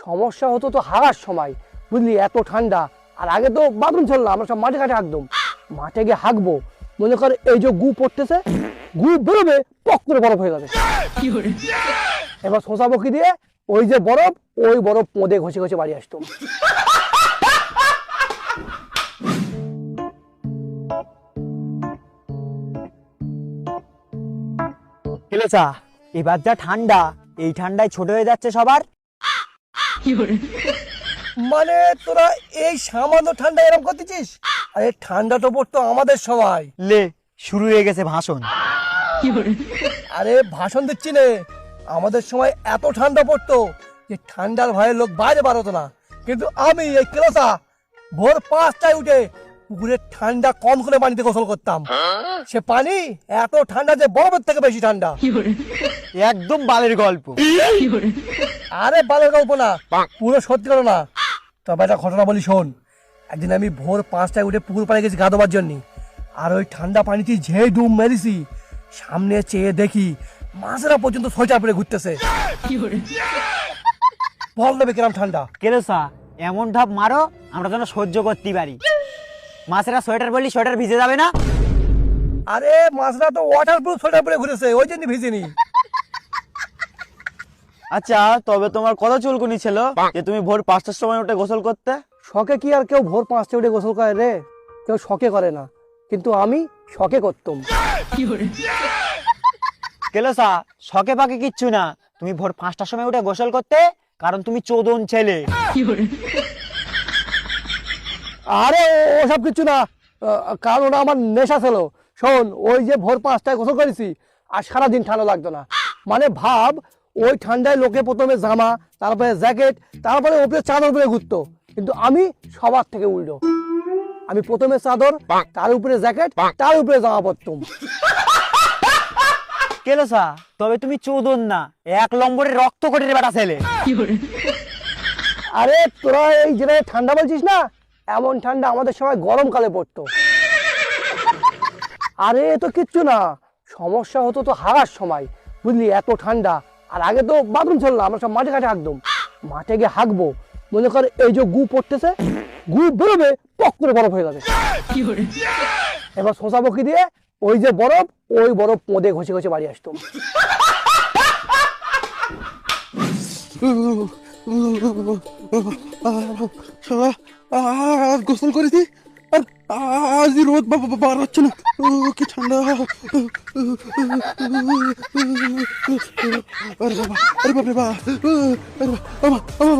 সমস্যা হতো তো হাগার সময়, বুঝলি, এত ঠান্ডা। আর আগে তো বাথরুম ছিল না, আমরা সব মাঠে ঘাটে হাঁকতাম। মাঠে গিয়ে হাঁকবো, মনে কর এই যে গু পড়তেছে, গু বেরোবে, পক করে বরফ হয়ে যাবে। এবার শোষা বকি দিয়ে ওই যে বরফ, ওই বরফ পোঁদে ঘষে ঘষে বাড়ি আসতাম। চা এবার যা ঠান্ডা, এই ঠান্ডায় ছোট হয়ে যাচ্ছে সবার। মানে তোরা এই সামান্য ঠান্ডা এরকম করতেছিস? আরে ঠান্ডা তো পড়তো আমাদের সময়। লে শুরু হয়ে গেছে ভাষণ। আরে ভাষণ দিচ্ছি নে, আমাদের সময় এত ঠান্ডা পড়তো যে ঠান্ডার ভয়ে লোক বাইরে বার হতো না। কিন্তু আমি এই কেলোসা ভোর 5টায় উঠে পুকুরের ঠান্ডা কম করে পানিতে গোসল করতাম। সে পানি এত ঠান্ডা যে বরফের থেকে বেশি ঠান্ডা। একদম বালের গল্প। আরে বালের গল্প না, পুরো সত্যি কথা না। তবে একটা ঘটনা বলি শোন। একদিন আমি ভোর 5টায় উঠে পুকুর পাড়ে গেছি গা ধোবার জন্য। আর ওই ঠান্ডা পানিতে যে ডুব মেরেছি, সামনে চেয়ে দেখি মাছেরা পর্যন্ত সোয়েটার পরে ঘুরতেছে। বল দেবে কিরম ঠান্ডা। কেলোসা এমন ধাপ মারো আমরা যেন সহ্য করতে পারি। মাছেরা সোয়েটার বললি সোয়েটার ভিজে যাবে না? আরে মাছরা তো ওয়াটার প্রুফ সোয়েটার পরে ঘুরেছে, ওই জন্য ভিজেনি। আচ্ছা, তবে তোমার কত চুলকুনি ছিল যে তুমি ভোর 5টার সময় উঠে গোসল করতে? শখে কি আর কেউ ভোর 5টায় উঠে গোসল করে রে? কেউ শখে করে না, কিন্তু আমি শখে করতাম। কেলোসা শখে পাকে কিচ্ছু না, তুমি ভোর 5টার সময় উঠে গোসল করতে, কারণ তুমি চোদন ছেলে। আরে ওসব কিছু না, কারণ ওটা আমার নেশা ছিল। শোন, ওই যে ভোর 5টায় গোসল করেছি আর সারাদিন ঠান্ডা লাগতো না। মানে ভাব, ওই ঠান্ডায় লোকে প্রথমে জামা, তারপরে জ্যাকেট, তারপরে ওপরে চাদর উপরে ঘুরতো, কিন্তু আমি সবার থেকে উল্টো। আমি প্রথমে চাদর, তার উপরে জ্যাকেট, তার উপরে জামা পরতাম। কেলোসা তবে তুমি চোদন না, 1 নম্বরের রক্ত কোটের বেটা ছেলে। আরে তোরা এই যেটা ঠান্ডা বলছিস না, এমন ঠান্ডা আমাদের সময় গরমকালে পড়তো। আরে এ তো কিচ্ছু না, সমস্যা হতো তো হাগার সময়, বুঝলি, এত ঠান্ডা। আর আগে তো বাথরুম ছিল না, আমরা সব মাঠে ঘাটে হাঁকতাম। মাঠে গিয়ে হাঁকবো, মনে কর এই যে গু পড়তেছে, গু বেরোবে, পক করে বরফ হয়ে যাবে। এবার শোষা বকি দিয়ে ওই যে বরফ, ওই বরফ পোঁদে ঘষে ঘষে বাড়ি আসতাম। গোসল করেছি আর আজ রোদ বার হচ্ছে না। কি ঠান্ডা! আরে বাবা, আরে বাবা,